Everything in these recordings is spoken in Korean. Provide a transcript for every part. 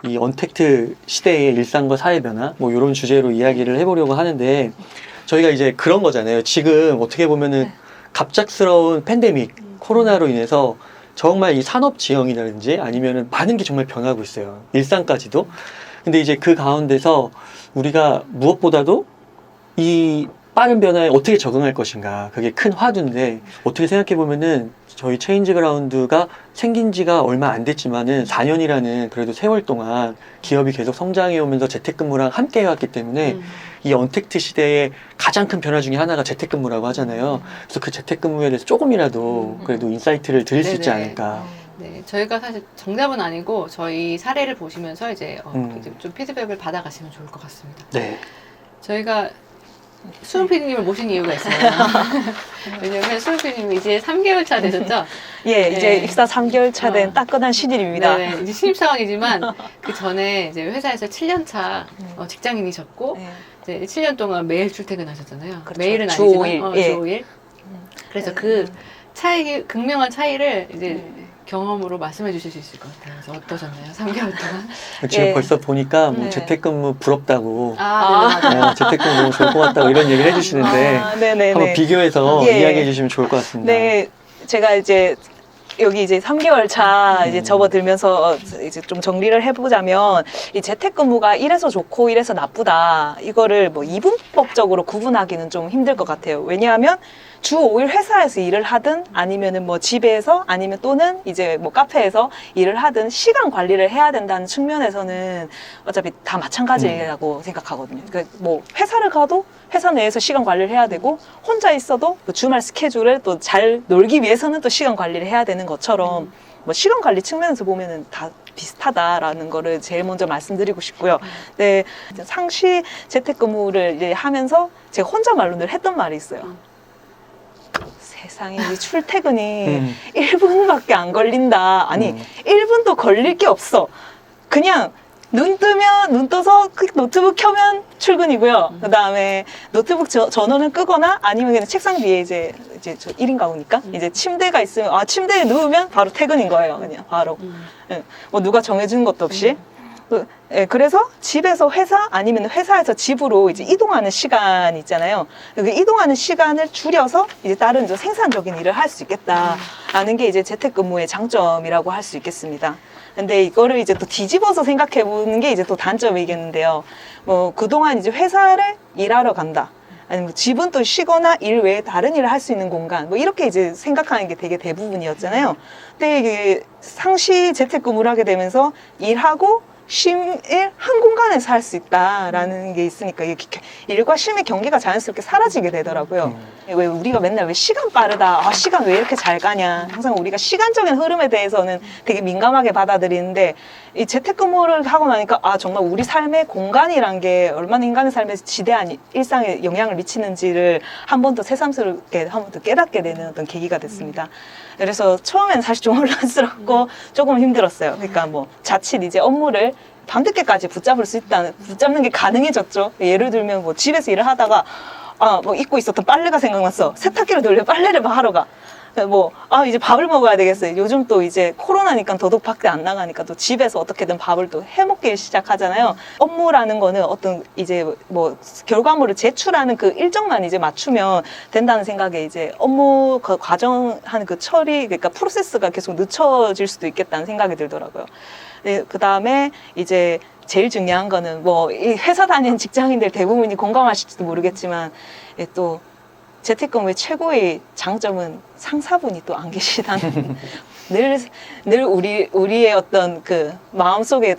이 언택트 시대의 일상과 사회 변화 뭐 이런 주제로 이야기를 해보려고 하는데 저희가 이제 그런 거잖아요. 지금 어떻게 보면은 갑작스러운 팬데믹 코로나로 인해서 정말 이 산업 지형이라든지 아니면은 많은 게 정말 변하고 있어요. 일상까지도. 근데 이제 그 가운데서 우리가 무엇보다도 이 빠른 변화에 어떻게 적응할 것인가 그게 큰 화두인데 어떻게 생각해 보면은 저희 체인지 그라운드가 생긴 지가 얼마 안 됐지만은 4년이라는 그래도 세월 동안 기업이 계속 성장해 오면서 재택근무랑 함께 해왔기 때문에 이 언택트 시대의 가장 큰 변화 중에 하나가 재택근무라고 하잖아요. 그래서 그 재택근무에 대해서 조금이라도 그래도 인사이트를 드릴 수 있지 않을까. 네, 저희가 사실 정답은 아니고 저희 사례를 보시면서 이제 좀 피드백을 받아가시면 좋을 것 같습니다. 네. 저희가 수은 PD님을 모신 이유가 있어요. 왜냐면 수은 PD님이 이제 3개월 차 되셨죠? 예, 네. 이제 입사 3개월 차 된 따끈한 신일입니다. 네, 이제 신입사원이지만 그 전에 이제 회사에서 7년 차 직장인이셨고 네. 이제 7년 동안 매일 출퇴근하셨잖아요. 그렇죠. 매일은 주 아니지만 5일. 예. 주 5일. 그래서 그 차이, 극명한 차이를 이제 경험으로 말씀해 주실 수 있을 것 같아요. 그래서 어떠셨나요? 3개월 동안? 지금 예. 벌써 보니까 뭐 네. 재택근무 부럽다고 아, 네, 맞아요. 재택근무 너무 좋을 것 같다고 이런 얘기를 해주시는데 네네네. 한번 비교해서 예. 이야기해 주시면 좋을 것 같습니다. 네, 제가 이제 여기 이제 3개월 차 이제 접어들면서 이제 좀 정리를 해보자면 이 재택근무가 이래서 좋고 이래서 나쁘다 이거를 뭐 이분법적으로 구분하기는 좀 힘들 것 같아요. 왜냐하면 주 5일 회사에서 일을 하든 아니면은 뭐 집에서 아니면 또는 이제 뭐 카페에서 일을 하든 시간 관리를 해야 된다는 측면에서는 어차피 다 마찬가지라고 생각하거든요. 그러니까 뭐 회사를 가도 회사 내에서 시간 관리를 해야 되고 혼자 있어도 그 주말 스케줄을 또 잘 놀기 위해서는 또 시간 관리를 해야 되는 것처럼 뭐 시간 관리 측면에서 보면은 다 비슷하다라는 거를 제일 먼저 말씀드리고 싶고요. 네, 상시 재택근무를 이제 하면서 제가 혼자말로 늘 했던 말이 있어요. 세상에 이 출퇴근이 1분밖에 안 걸린다. 아니 1분도 걸릴 게 없어. 그냥 눈 뜨면 눈 떠서 그 노트북 켜면 출근이고요. 그다음에 노트북 전원을 끄거나 아니면 그냥 책상 위에 이제 저 1인 가구니까 이제 침대가 있으면 침대에 누우면 바로 퇴근인 거예요. 그냥 바로. 예, 뭐 누가 정해주는 것도 없이. 예, 그래서 집에서 회사 아니면 회사에서 집으로 이제 이동하는 시간 있잖아요. 그 이동하는 시간을 줄여서 이제 다른 이제 생산적인 일을 할 수 있겠다라는 게 이제 재택근무의 장점이라고 할 수 있겠습니다. 근데 이거를 이제 또 뒤집어서 생각해 보는 게 이제 또 단점이겠는데요. 뭐 그동안 이제 회사를 일하러 간다. 아니면 집은 또 쉬거나 일 외에 다른 일을 할 수 있는 공간 뭐 이렇게 이제 생각하는 게 되게 대부분이었잖아요. 근데 이게 상시 재택근무를 하게 되면서 일하고 쉼을 한 공간에서 할 수 있다라는 게 있으니까 이게 일과 쉼의 경계가 자연스럽게 사라지게 되더라고요. 왜 우리가 맨날 왜 시간 빠르다, 시간 왜 이렇게 잘 가냐. 항상 우리가 시간적인 흐름에 대해서는 되게 민감하게 받아들이는데 이 재택근무를 하고 나니까 정말 우리 삶의 공간이란 게 얼마나 인간의 삶에 지대한 일상에 영향을 미치는지를 한 번 더 새삼스럽게 한 번 더 깨닫게 되는 어떤 계기가 됐습니다. 그래서 처음에는 사실 좀 혼란스럽고 조금 힘들었어요. 그러니까 뭐 자칫 이제 업무를 밤늦게까지 붙잡는 게 가능해졌죠. 예를 들면 뭐 집에서 일을 하다가 뭐 잊고 있었던 빨래가 생각났어. 세탁기를 돌려 빨래를 막 하러 가. 이제 밥을 먹어야 되겠어요. 요즘 또 이제 코로나니까 더더욱 밖에 안 나가니까 또 집에서 어떻게든 밥을 또 해먹기 시작하잖아요. 업무라는 거는 어떤 이제 뭐 결과물을 제출하는 그 일정만 이제 맞추면 된다는 생각에 이제 업무 그 과정하는 그 처리, 그러니까 프로세스가 계속 늦춰질 수도 있겠다는 생각이 들더라고요. 네, 그 다음에 이제 제일 중요한 거는 뭐 이 회사 다니는 직장인들 대부분이 공감하실지도 모르겠지만 또 재택근무의 최고의 장점은 상사분이 또 안 계시다는 늘 우리의 어떤 그 마음속에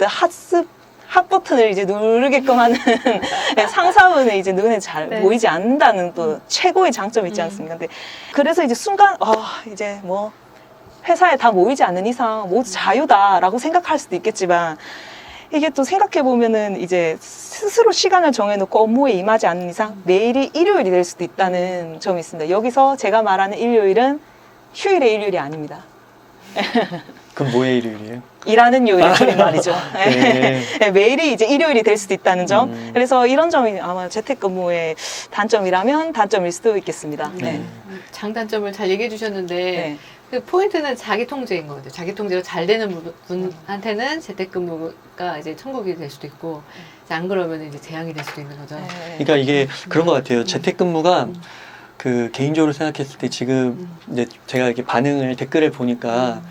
핫 버튼을 이제 누르게끔 하는 상사분은 이제 눈에 잘 보이지 않는다는 또 최고의 장점이 있지 않습니까? 근데 그래서 이제 순간 이제 뭐 회사에 다 모이지 않는 이상 모두 자유다라고 생각할 수도 있겠지만 이게 또 생각해보면은 이제 스스로 시간을 정해놓고 업무에 임하지 않는 이상 매일이 일요일이 될 수도 있다는 점이 있습니다. 여기서 제가 말하는 일요일은 휴일의 일요일이 아닙니다. 그럼 뭐의 일요일이에요? 일하는 요일을 줄인 말이죠. 네. 매일이 이제 일요일이 될 수도 있다는 점. 그래서 이런 점이 아마 재택근무의 단점이라면 단점일 수도 있겠습니다. 네. 장단점을 잘 얘기해 주셨는데 네. 그 포인트는 자기 통제인 것 같아요. 자기 통제가 잘 되는 분한테는 재택근무가 이제 천국이 될 수도 있고, 이제 안 그러면 이제 재앙이 될 수도 있는 거죠. 네. 그러니까 이게 그런 것 같아요. 재택근무가 그 개인적으로 생각했을 때 지금 이제 제가 이렇게 반응을 댓글을 보니까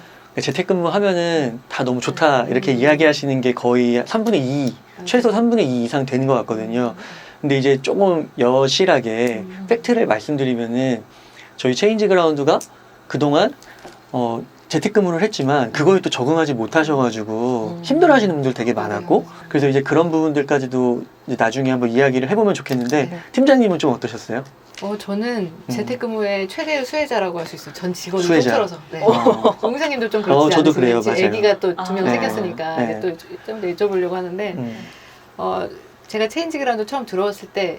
재택근무 하면은 다 너무 좋다 이렇게 이야기하시는 게 거의 3분의 2, 최소 3분의 2 이상 되는 것 같거든요. 근데 이제 조금 여실하게 팩트를 말씀드리면은 저희 체인지 그라운드가 그동안 재택근무를 했지만 그거에 또 적응하지 못하셔가지고 힘들어하시는 분들 되게 많았고, 그래서 이제 그런 부분들까지도 이제 나중에 한번 이야기를 해보면 좋겠는데, 네. 팀장님은 좀 어떠셨어요? 저는 재택근무의 최대의 수혜자라고 할 수 있어요. 전 직원을 수혜자. 통틀어서. 네. 어. 공사님도 좀 그렇지 저도 않으세요? 그래요, 맞아요. 아기가 또 2명 아. 생겼으니까 네. 이제 또 좀 더 여쭤보려고 하는데, 제가 체인지 그라운드 처음 들어왔을 때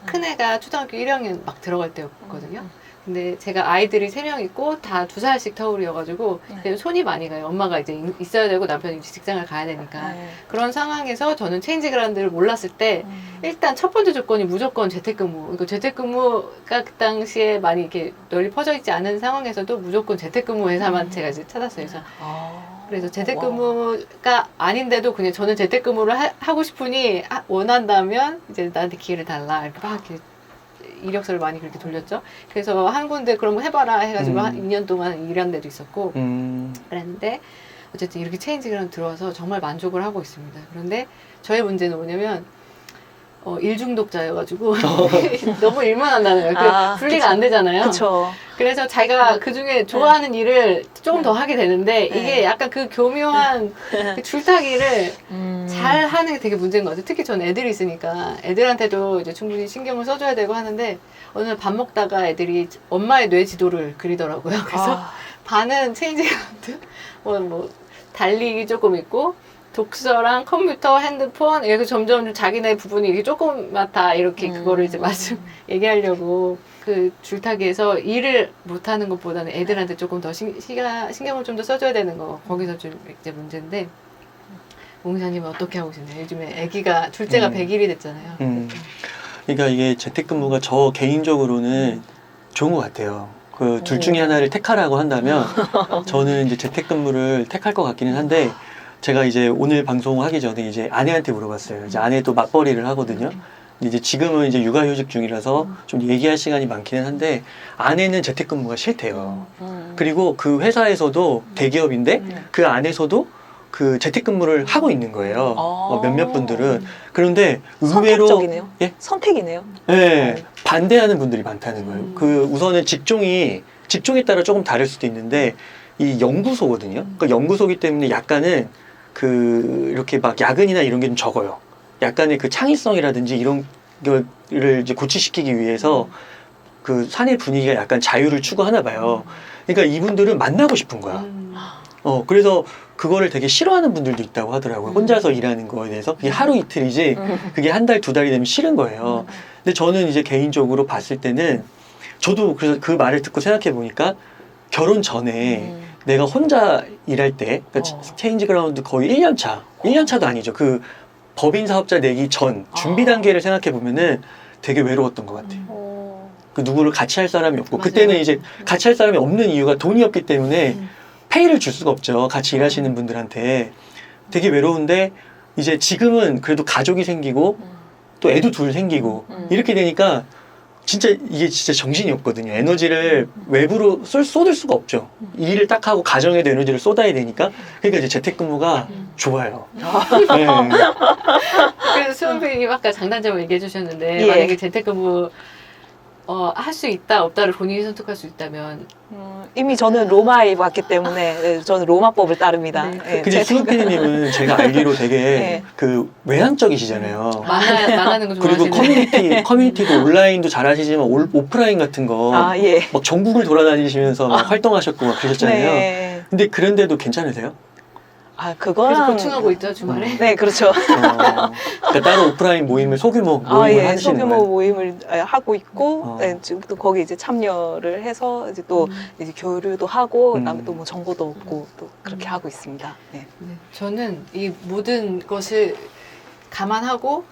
큰애가 초등학교 1학년 막 들어갈 때였거든요. 근데 제가 아이들이 3명 있고 다 2살씩 터울이어가지고 손이 많이 가요. 엄마가 이제 있어야 되고 남편이 직장을 가야 되니까. 네. 그런 상황에서 저는 체인지 그라운드를 몰랐을 때 일단 첫 번째 조건이 무조건 재택근무. 그러니까 재택근무가 그 당시에 많이 이렇게 널리 퍼져 있지 않은 상황에서도 무조건 재택근무 회사만 제가 이제 찾았어요. 그래서 재택근무가 아닌데도 그냥 저는 재택근무를 하고 싶으니 원한다면 이제 나한테 기회를 달라 이렇게 막 이렇게 이력서를 많이 그렇게 돌렸죠. 그래서 한 군데 그럼 해봐라 해가지고 한 2년 동안 일한 데도 있었고 그랬는데 어쨌든 이렇게 체인지 그라운드 들어와서 정말 만족을 하고 있습니다. 그런데 저의 문제는 뭐냐면 일 중독자여가지고 너무 일만 한다는 거예요. 분리가 안 되잖아요. 그렇죠. 그래서 자기가 그 중에 좋아하는 일을 조금 더 하게 되는데 네. 이게 약간 그 교묘한 그 줄타기를 잘 하는 게 되게 문제인 것 같아요. 특히 전 애들이 있으니까 애들한테도 이제 충분히 신경을 써줘야 되고 하는데 어느 날 밥 먹다가 애들이 엄마의 뇌 지도를 그리더라고요. 그래서 반은 체인지 그라운드, 뭐 달리기 조금 있고 독서랑 컴퓨터, 핸드폰 이렇게 점점 자기네 부분이 이렇게 조그맣다 이렇게 그거를 이제 얘기하려고 그 줄타기에서 일을 못하는 것보다는 애들한테 조금 더 신경을 좀 더 써줘야 되는 거 거기서 좀 이제 문제인데 옹사님은 어떻게 하고 계시나요? 요즘에 아기가 둘째가 100일이 됐잖아요. 그러니까 이게 재택근무가 저 개인적으로는 좋은 것 같아요. 그 둘 중에 하나를 택하라고 한다면 저는 이제 재택근무를 택할 것 같기는 한데, 제가 이제 오늘 방송하기 전에 이제 아내한테 물어봤어요. 이제 아내도 맞벌이를 하거든요. 근데 이제 지금은 이제 육아휴직 중이라서 좀 얘기할 시간이 많기는 한데, 아내는 재택근무가 싫대요. 그리고 그 회사에서도 대기업인데 그 안에서도 그 재택근무를 하고 있는 거예요. 몇몇 분들은. 그런데 의외로 선택적이네요. 예? 선택이네요. 네, 반대하는 분들이 많다는 거예요. 그 우선은 직종에 따라 조금 다를 수도 있는데 이 연구소거든요. 그러니까 연구소기 때문에 약간은 그 이렇게 막 야근이나 이런 게 좀 적어요. 약간의 그 창의성이라든지 이런 거를 이제 고취시키기 위해서 그 사내 분위기가 약간 자유를 추구하나 봐요. 그러니까 이분들은 만나고 싶은 거야. 그래서 그거를 되게 싫어하는 분들도 있다고 하더라고요. 혼자서 일하는 거에 대해서. 그게 하루 이틀이지, 그게 한 달, 2달이 되면 싫은 거예요. 근데 저는 이제 개인적으로 봤을 때는, 저도 그래서 그 말을 듣고 생각해 보니까, 결혼 전에 내가 혼자 일할 때, 그러니까 체인지 그라운드 거의 1년 차, 1년 차도 아니죠. 그 법인 사업자 내기 전 준비 단계를 생각해 보면은 되게 외로웠던 것 같아요. 그 누구를 같이 할 사람이 없고, 맞아요. 그때는 이제 같이 할 사람이 없는 이유가 돈이 없기 때문에 페이를 줄 수가 없죠. 같이 일하시는 분들한테. 되게 외로운데, 이제 지금은 그래도 가족이 생기고, 또 애도 둘 생기고, 이렇게 되니까, 진짜 이게 진짜 정신이 없거든요. 에너지를 외부로 쏟을 수가 없죠. 이 일을 딱 하고 가정에도 에너지를 쏟아야 되니까. 그러니까 이제 재택근무가 좋아요. 네. 그래서 수은PD님 아까 장단점을 얘기해 주셨는데 예. 만약에 재택근무 할 수 있다 없다를 본인이 선택할 수 있다면 이미 저는 로마에 왔기 때문에 네, 저는 로마법을 따릅니다. 네. 네, 근데 수은PD님은 제가 알기로 되게 네. 그 외향적이시잖아요. 만나는 거 그리고 좋아하시는 커뮤니티도 온라인도 잘하시지만 오프라인 같은 거 막 예. 전국을 돌아다니시면서 막 활동하셨고 막 그러셨잖아요. 네. 근데 그런데도 괜찮으세요? 그래서 그거랑 보충하고 있죠 주말에. 네, 그렇죠. 그러니까 따로 오프라인 모임을 소규모 모임을 예, 하시는 소규모 거예요? 모임을 하고 있고, 어. 네, 지금 또 거기 이제 참여를 해서 이제 또 이제 교류도 하고, 그다음에 또 뭐 정보도 얻고 또 그렇게 하고 있습니다. 네. 네, 저는 이 모든 것을 감안하고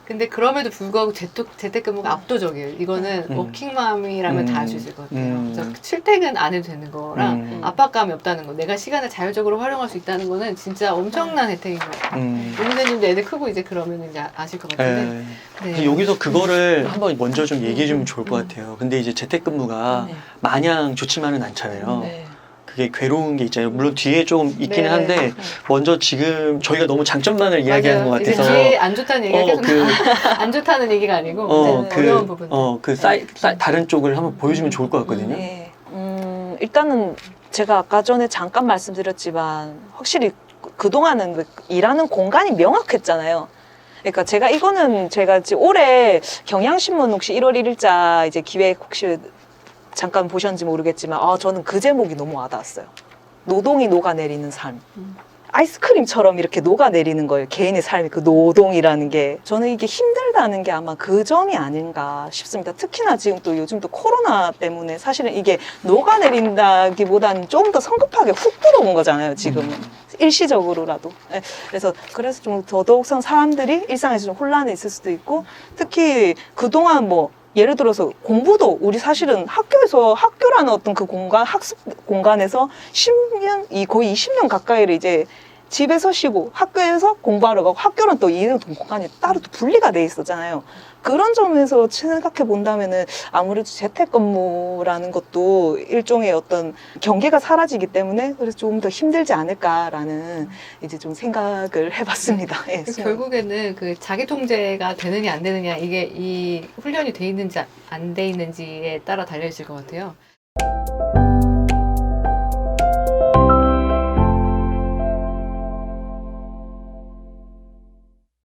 근데 그럼에도 불구하고 재택근무가 압도적이에요. 이거는 워킹맘이라면 다 할 수 있을 것 같아요. 그래서 출퇴근 안 해도 되는 거랑 압박감이 없다는 거, 내가 시간을 자율적으로 활용할 수 있다는 거는 진짜 엄청난 혜택인 것 같아요. 용사님도 애들 크고 이제 그러면 이제 아실 것 같은데. 근데 여기서 그거를 한번 먼저 좀 얘기해 주면 좋을 것 같아요. 근데 이제 재택근무가 네. 마냥 좋지만은 않잖아요. 네. 그게 괴로운 게 있잖아요. 물론 뒤에 좀 있기는 네. 한데 먼저 지금 저희가 너무 장점만을 이야기하는 것 이제 같아서 뒤에 안 좋다는 얘기가 계속 그- 안 좋다는 얘기가 아니고 네. 어려운 부분. 다른 쪽을 한번 보여주면 좋을 것 같거든요. 네. 일단은 제가 아까 전에 잠깐 말씀드렸지만 확실히 그동안은 일하는 공간이 명확했잖아요. 그러니까 제가 지금 올해 경향신문 혹시 1월 1일자 이제 기획 혹시 잠깐 보셨는지 모르겠지만 저는 그 제목이 너무 와닿았어요. 노동이 녹아내리는 삶. 아이스크림처럼 이렇게 녹아내리는 거예요. 개인의 삶이 그 노동이라는 게. 저는 이게 힘들다는 게 아마 그 점이 아닌가 싶습니다. 특히나 지금 또 요즘 또 코로나 때문에 사실은 이게 녹아내린다기보다는 좀 더 성급하게 훅 들어온 거잖아요. 지금은. 일시적으로라도. 네, 그래서 좀 더더욱선 사람들이 일상에서 좀 혼란이 있을 수도 있고, 특히 그동안 예를 들어서 공부도 우리 사실은 학교라는 어떤 그 공간, 학습 공간에서 10년, 거의 20년 가까이를 이제 집에서 쉬고 학교에서 공부하러 가고 학교는 또 이 공간이 따로 또 분리가 돼 있었잖아요. 그런 점에서 생각해 본다면은 아무래도 재택근무라는 것도 일종의 어떤 경계가 사라지기 때문에 그래서 조금 더 힘들지 않을까라는 이제 좀 생각을 해봤습니다. 예, 결국에는 그 자기 통제가 되느냐 안 되느냐 이게 이 훈련이 돼 있는지 안 돼 있는지에 따라 달려 있을 것 같아요.